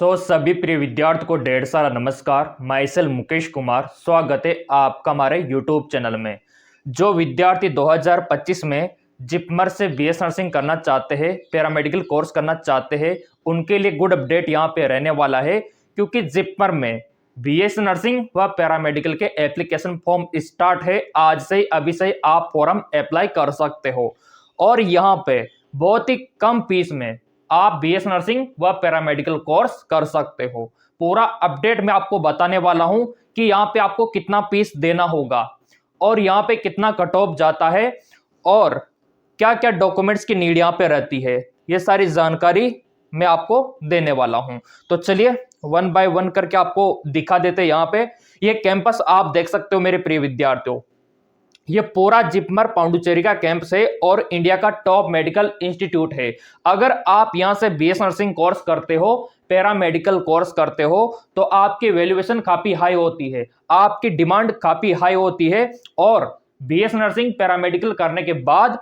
सभी प्रिय विद्यार्थी को ढेर सारा नमस्कार। मैं सेल मुकेश कुमार, स्वागत है आपका हमारे यूट्यूब चैनल में। जो विद्यार्थी 2025 में जिपमर से बीएस नर्सिंग करना चाहते हैं, पैरामेडिकल कोर्स करना चाहते हैं, उनके लिए गुड अपडेट यहाँ पे रहने वाला है, क्योंकि जिपमर में बीएस नर्सिंग व पैरामेडिकल के एप्लीकेशन फॉर्म स्टार्ट है। आज से ही, अभी से ही आप फॉर्म अप्लाई कर सकते हो और यहाँ पे बहुत ही कम फीस में आप बीएस नर्सिंग व पैरामेडिकल कोर्स कर सकते हो। पूरा अपडेट मैं आपको बताने वाला हूं कि यहाँ पे आपको कितना फीस देना होगा और यहाँ पे कितना कट ऑफ जाता है और क्या क्या डॉक्यूमेंट्स की नीड यहाँ पे रहती है। ये सारी जानकारी मैं आपको देने वाला हूं। तो चलिए वन बाय वन करके आपको दिखा देते हैं। यहाँ पे ये कैंपस आप देख सकते हो मेरे प्रिय विद्यार्थियों। ये पूरा जिपमर पांडुचेरी का कैंपस है और इंडिया का टॉप मेडिकल इंस्टीट्यूट है। अगर आप यहां से बीएस नर्सिंग कोर्स करते हो, पैरामेडिकल कोर्स करते हो, तो आपकी वैल्यूएशन काफी हाई होती है, आपकी डिमांड काफी हाई होती है और बीएस नर्सिंग पैरामेडिकल करने के बाद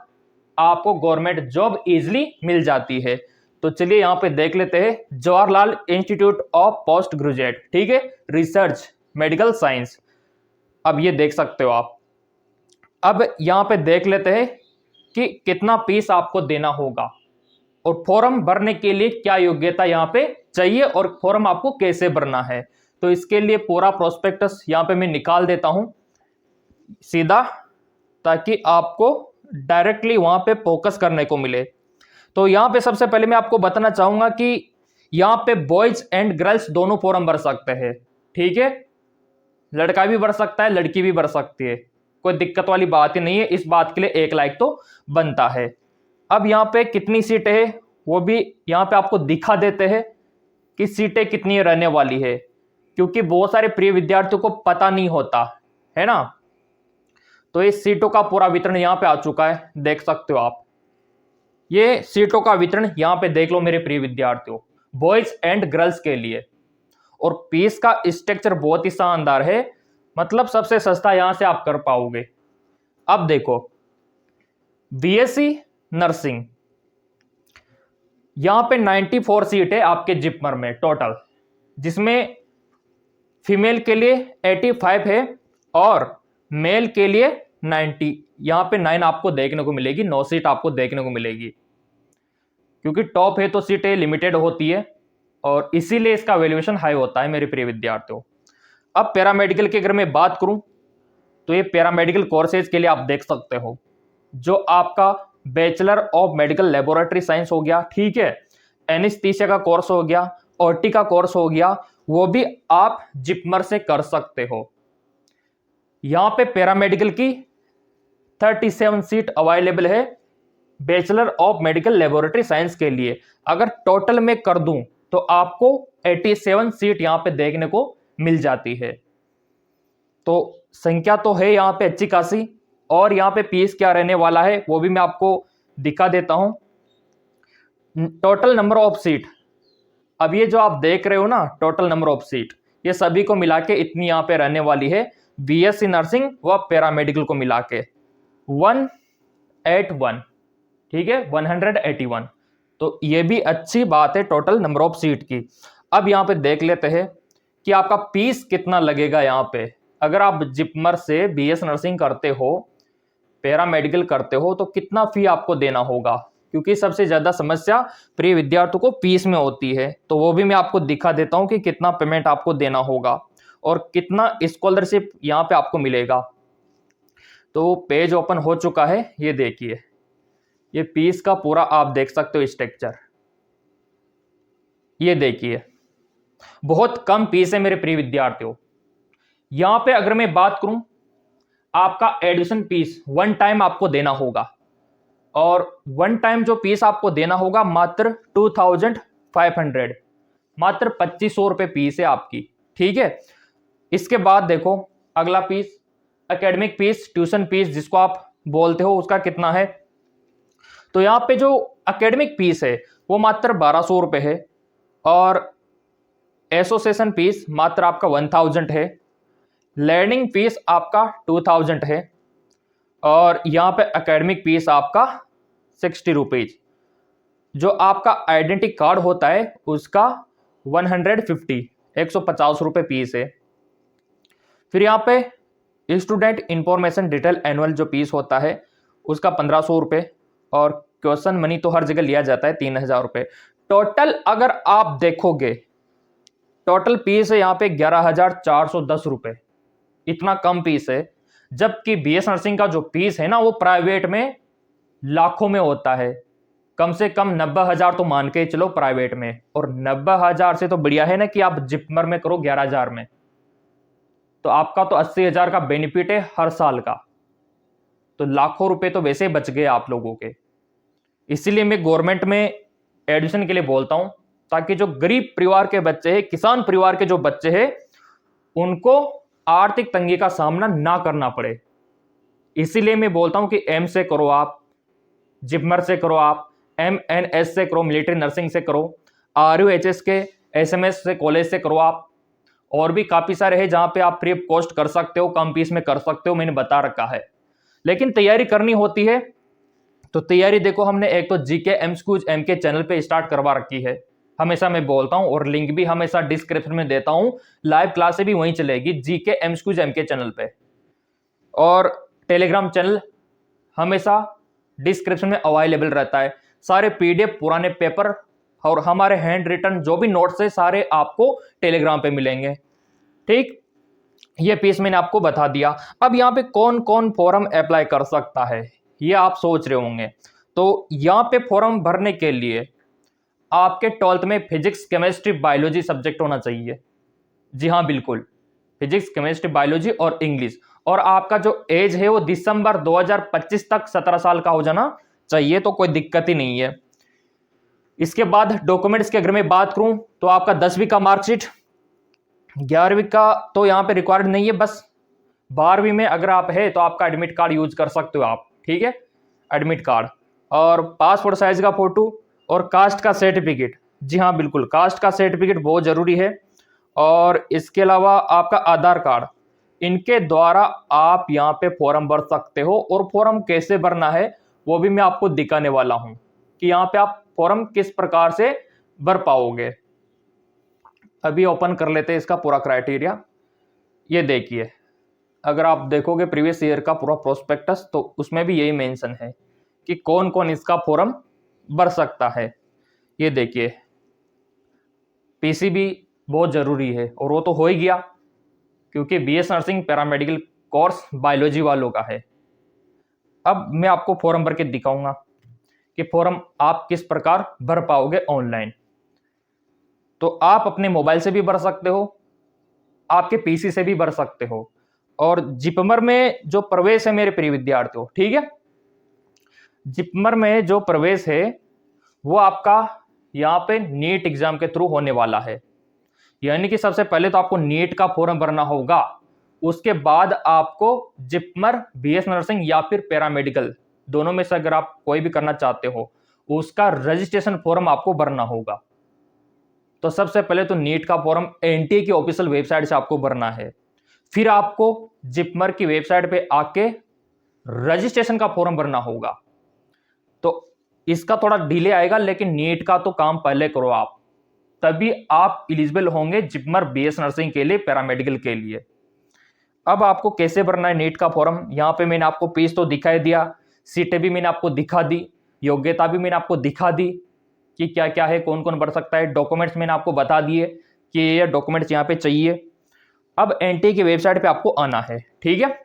आपको गवर्नमेंट जॉब इजिली मिल जाती है। तो चलिए यहां पे देख लेते हैं Jawaharlal institute of post graduate, ठीक है, रिसर्च मेडिकल साइंस। अब ये देख सकते हो आप। अब यहां पे देख लेते हैं कि कितना फीस आपको देना होगा और फॉर्म भरने के लिए क्या योग्यता यहां पे चाहिए और फॉर्म आपको कैसे भरना है। तो इसके लिए पूरा प्रोस्पेक्टस यहां पे मैं निकाल देता हूं सीधा, ताकि आपको डायरेक्टली वहां पे फोकस करने को मिले। तो यहां पे सबसे पहले मैं आपको बताना चाहूंगा कि यहां पे बॉयज एंड गर्ल्स दोनों फॉर्म भर सकते हैं, ठीक है। लड़का भी भर सकता है, लड़की भी भर सकती है, कोई दिक्कत वाली बात ही नहीं है। इस बात के लिए 1 लाख तो बनता है। अब यहाँ पे कितनी सीटें है वो भी यहाँ पे आपको दिखा देते हैं कि सीटें कितनी रहने वाली है, क्योंकि बहुत सारे प्रिय विद्यार्थियों को पता नहीं होता है ना। तो इस सीटों का पूरा वितरण यहाँ पे आ चुका है, देख सकते हो आप। ये सीटों का वितरण यहाँ पे देख लो मेरे प्रिय विद्यार्थियों, बॉयज एंड गर्ल्स के लिए। और फीस का स्ट्रक्चर बहुत ही शानदार है, मतलब सबसे सस्ता यहां से आप कर पाओगे। अब देखो बीएससी नर्सिंग, यहां पे 94 सीट है आपके जिपमर में टोटल, जिसमें फीमेल के लिए 85 है और मेल के लिए 90। यहां पे 9 आपको देखने को मिलेगी, 9 सीट आपको देखने को मिलेगी, क्योंकि टॉप है तो सीटें लिमिटेड होती है और इसीलिए इसका वैल्यूएशन हाई होता है मेरे प्रिय विद्यार्थियों। अब पैरामेडिकल की अगर मैं बात करूं तो ये पैरामेडिकल कोर्सेज के लिए आप देख सकते हो, जो आपका bachelor of medical laboratory science हो गया, ठीक है, एनेस्थीसिया का कोर्स हो गया, ओटी का कोर्स हो गया, वो भी आप जिपमर से कर सकते हो। यहां पे पैरामेडिकल की 37 सीट अवेलेबल है bachelor of medical laboratory science के लिए। अगर टोटल में कर दूं तो आपको 87 सीट यहां पे देखने को मिल जाती है। तो संख्या तो है यहाँ पे अच्छी खासी। और यहाँ पे फीस क्या रहने वाला है वो भी मैं आपको दिखा देता हूं। टोटल नंबर ऑफ सीट, अब ये जो आप देख रहे हो ना, टोटल नंबर ऑफ सीट, ये सभी को मिला के इतनी यहाँ पे रहने वाली है, बीएससी नर्सिंग व पैरामेडिकल को मिला के 181, ठीक है, 181। तो ये भी अच्छी बात है टोटल नंबर ऑफ सीट की। अब यहाँ पे देख लेते हैं कि आपका फीस कितना लगेगा। यहाँ पे अगर आप जिपमर से बीएस नर्सिंग करते हो, पैरामेडिकल करते हो, तो कितना फी आपको देना होगा, क्योंकि सबसे ज्यादा समस्या प्रिय विद्यार्थियों को फीस में होती है। तो वो भी मैं आपको दिखा देता हूं कि कितना पेमेंट आपको देना होगा और कितना स्कॉलरशिप यहाँ पे आपको मिलेगा। तो पेज ओपन हो चुका है, ये देखिए, ये फीस का पूरा आप देख सकते हो स्ट्रक्चर। ये देखिए बहुत कम फीस है मेरे प्रिय विद्यार्थियों। यहां पे अगर मैं बात करूं, आपका एडमिशन फीस 1 टाइम आपको देना होगा और 1 टाइम जो फीस आपको देना होगा मात्र 2500, मात्र 2500 रुपये फीस है आपकी, ठीक है। इसके बाद देखो अगला fees, academic fees, tuition fees जिसको आप बोलते हो, उसका कितना है। तो यहाँ पे जो एकेडमिक फीस है वो मात्र 1200 रुपये है और एसोसिएशन फीस मात्र आपका 1000 है, लर्निंग फीस आपका 2000 है और यहाँ पे एकेडमिक फीस आपका 60 रुपीज। जो आपका आइडेंटिटी कार्ड होता है उसका 150 ₹150 फीस है। फिर यहाँ पे स्टूडेंट इंफॉर्मेशन डिटेल एनुअल जो फीस होता है उसका 1500 और क्वेश्चन मनी तो हर जगह लिया जाता है 3000 टोटल अगर आप देखोगे टोटल फीस है यहाँ पे 11,410 इतना कम फीस है। जबकि बीएस नर्सिंग का जो फीस है ना वो प्राइवेट में लाखों में होता है, कम से कम 90,000 तो मान के चलो प्राइवेट में, और 90,000 से तो बढ़िया है ना कि आप जिपमर में करो 11,000 में, तो आपका तो 80,000 का बेनिफिट है हर साल का, तो लाखों रुपए तो वैसे बच गए आप लोगों के। इसीलिए मैं गवर्नमेंट में एडमिशन के लिए बोलता हूं ताकि जो गरीब परिवार के बच्चे हैं, किसान परिवार के जो बच्चे हैं, उनको आर्थिक तंगी का सामना ना करना पड़े। इसीलिए मैं बोलता हूं कि एम से करो आप, जिपमर से करो आप, MNS से करो, मिलिट्री नर्सिंग से करो, RUHS के SMS से कॉलेज से करो आप, और भी काफी सारे हैं जहां पे आप फ्री ऑफ कॉस्ट कर सकते हो, कम फीस में कर सकते हो, मैंने बता रखा है। लेकिन तैयारी करनी होती है तो तैयारी देखो हमने एक तो GK MSQs MK चैनल पे स्टार्ट करवा रखी है, हमेशा मैं बोलता हूं, और लिंक भी हमेशा डिस्क्रिप्शन में देता हूं, लाइव क्लासें भी वहीं चलेगी GK MSQs MK चैनल पे, और टेलीग्राम चैनल हमेशा डिस्क्रिप्शन में अवेलेबल रहता है। सारे PDF पुराने पेपर और हमारे हैंड रिटन जो भी नोट्स है सारे आपको टेलीग्राम पे मिलेंगे। ठीक, ये फीस मैंने आपको बता दिया। अब यहाँ पे कौन कौन फॉर्म अप्लाई कर सकता है ये आप सोच रहे होंगे, तो यहाँ पे फॉर्म भरने के लिए आपके 12th में फिजिक्स केमिस्ट्री बायोलॉजी सब्जेक्ट होना चाहिए। जी हाँ बिल्कुल, फिजिक्स केमिस्ट्री बायोलॉजी और इंग्लिश, और आपका जो एज है वो दिसंबर 2025 तक 17 साल का हो जाना चाहिए, तो कोई दिक्कत ही नहीं है। इसके बाद डॉक्यूमेंट्स की अगर मैं बात करूं तो आपका 10वीं का मार्कशीट, 11वीं का तो यहाँ पे रिक्वायर्ड नहीं है, बस 12वीं में अगर आप है तो आपका एडमिट कार्ड यूज कर सकते हो आप, ठीक है, एडमिट कार्ड, और पासपोर्ट साइज का फोटो और कास्ट का सर्टिफिकेट। जी हाँ बिल्कुल, कास्ट का सर्टिफिकेट बहुत जरूरी है, और इसके अलावा आपका आधार कार्ड, इनके द्वारा आप यहाँ पे फॉर्म भर सकते हो। और फॉर्म कैसे भरना है वो भी मैं आपको दिखाने वाला हूं कि यहाँ पे आप फॉर्म किस प्रकार से भर पाओगे। अभी ओपन कर लेते हैं इसका पूरा क्राइटेरिया। ये देखिए, अगर आप देखोगे प्रीवियस ईयर का पूरा प्रोस्पेक्टस तो उसमें भी यही मेंशन है कि कौन कौन इसका फॉर्म भर सकता है। ये देखिए, PCB बहुत जरूरी है, और वो तो हो ही गया क्योंकि BS nursing paramedical course biology वालों का है। अब मैं आपको फॉर्म भर के दिखाऊंगा कि फॉर्म आप किस प्रकार भर पाओगे ऑनलाइन। तो आप अपने मोबाइल से भी भर सकते हो, आपके PC से भी भर सकते हो, और जिपमर में जो प्रवेश है मेरे प्रिय विद्यार्थियों, ठीक है, जिपमर में जो प्रवेश है वो आपका यहाँ पे नीट एग्जाम के थ्रू होने वाला है। यानी कि सबसे पहले तो आपको नीट का फॉर्म भरना होगा, उसके बाद आपको जिपमर BS नर्सिंग या फिर पैरामेडिकल दोनों में से अगर आप कोई भी करना चाहते हो उसका रजिस्ट्रेशन फॉर्म आपको भरना होगा। तो सबसे पहले तो नीट का फॉर्म NTA की ऑफिशियल वेबसाइट से आपको भरना है, फिर आपको जिपमर की वेबसाइट पे आके रजिस्ट्रेशन का फॉर्म भरना होगा। तो इसका थोड़ा डिले आएगा, लेकिन नीट का तो काम पहले करो आप, तभी आप एलिजिबल होंगे जिपमर BS नर्सिंग के लिए, पैरामेडिकल के लिए। अब आपको कैसे भरना है नीट का फॉर्म, यहाँ पे मैंने आपको फीस तो दिखाई दिया, सीटें भी मैंने आपको दिखा दी, योग्यता भी मैंने आपको दिखा दी कि क्या क्या है, कौन कौन भर सकता है, डॉक्यूमेंट्स मैंने आपको बता दिए कि ये डॉक्यूमेंट्स यहाँ पे चाहिए। अब NTA की वेबसाइट पे आपको आना है, ठीक है,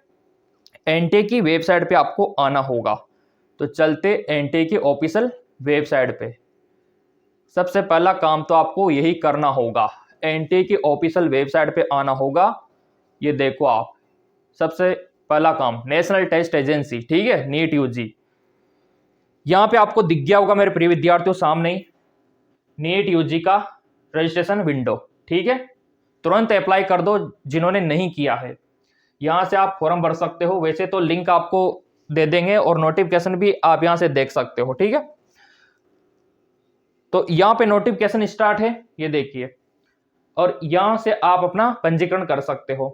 NTA की वेबसाइट पे आपको आना होगा। तो चलते NTA की ऑफिशियल वेबसाइट पे। सबसे पहला काम तो आपको यही करना होगा, NTA की ऑफिशियल वेबसाइट पे आना होगा। ये देखो आप, सबसे पहला काम नेशनल टेस्ट एजेंसी, ठीक है, नीट UG, यहां पे आपको दिख गया होगा मेरे प्रिय विद्यार्थियों सामने ही नीट UG का रजिस्ट्रेशन विंडो, ठीक है, तुरंत अप्लाई कर दो जिन्होंने नहीं किया है। यहां से आप फॉर्म भर सकते हो, वैसे तो लिंक आपको दे देंगे और नोटिफिकेशन भी आप यहां से देख सकते हो, ठीक है। तो यहां पे नोटिफिकेशन स्टार्ट है, ये देखिए, और यहां से आप अपना पंजीकरण कर सकते हो।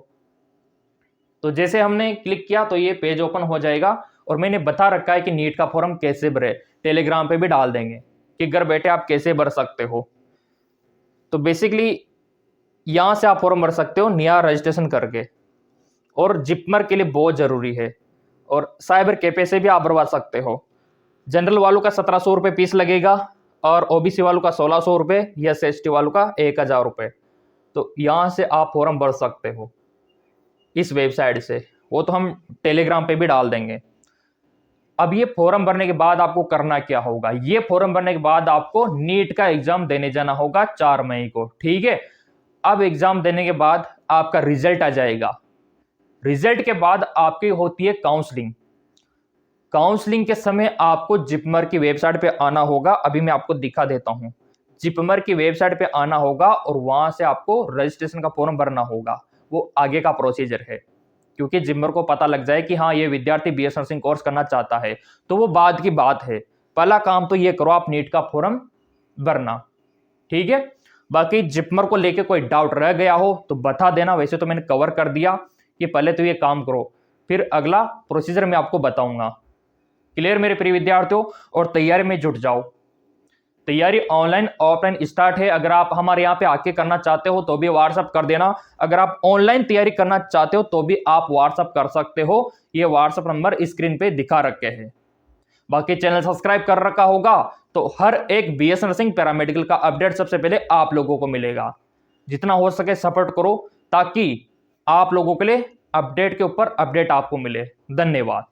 तो जैसे हमने क्लिक किया तो ये पेज ओपन हो जाएगा, और मैंने बता रखा है कि नीट का फॉर्म कैसे भरे, टेलीग्राम पे भी डाल देंगे कि घर बैठे आप कैसे भर सकते हो। तो बेसिकली यहाँ से आप फॉर्म भर सकते हो नया रजिस्ट्रेशन करके, और जिपमर के लिए बहुत ज़रूरी है। और साइबर कैफे से भी आप भरवा सकते हो। जनरल वालों का 1700 रुपये फीस लगेगा, और ओबीसी वालों का 1600 रुपये, या SC वालों का 1000 रुपये। तो यहाँ से आप फॉर्म भर सकते हो इस वेबसाइट से, वो तो हम टेलीग्राम पे भी डाल देंगे। अब ये फॉर्म भरने के बाद आपको करना क्या होगा, ये फॉर्म भरने के बाद आपको नीट का एग्जाम देने जाना होगा 4 मई को, ठीक है। अब एग्जाम देने के बाद आपका रिजल्ट आ जाएगा। रिजल्ट के बाद आपकी होती है काउंसलिंग। काउंसलिंग के समय आपको जिपमर की वेबसाइट पे आना होगा। अभी मैं आपको दिखा देता हूं। जिपमर की वेबसाइट पे आना होगा और वहां से आपको रजिस्ट्रेशन का फॉर्म भरना होगा। वो आगे का प्रोसीजर है, क्योंकि जिपमर को पता लग जाए कि हाँ ये विद्यार्थी BS नर्सिंग कोर्स करना चाहता है, तो वो बाद की बात है। पहला काम तो ये करो, आप नीट का फॉर्म भरना, ठीक है। बाकी जिपमर को लेके कोई डाउट रह गया हो तो बता देना। वैसे तो मैंने कवर कर दिया कि पहले तो ये काम करो, फिर अगला प्रोसीजर मैं आपको बताऊंगा। क्लियर मेरे प्रिय विद्यार्थियों, और तैयारी में जुट जाओ। तैयारी ऑनलाइन ऑफलाइन स्टार्ट है। अगर आप हमारे यहाँ पे आके करना चाहते हो तो भी व्हाट्सअप कर देना। अगर आप ऑनलाइन तैयारी करना चाहते हो तो भी आप व्हाट्सअप कर सकते हो। ये व्हाट्सअप नंबर स्क्रीन पे दिखा रखे हैं। बाकी चैनल सब्सक्राइब कर रखा होगा तो हर एक BS नर्सिंग पैरामेडिकल का अपडेट सबसे पहले आप लोगों को मिलेगा। जितना हो सके सपोर्ट करो, ताकि आप लोगों के लिए अपडेट के ऊपर अपडेट आपको मिले। धन्यवाद।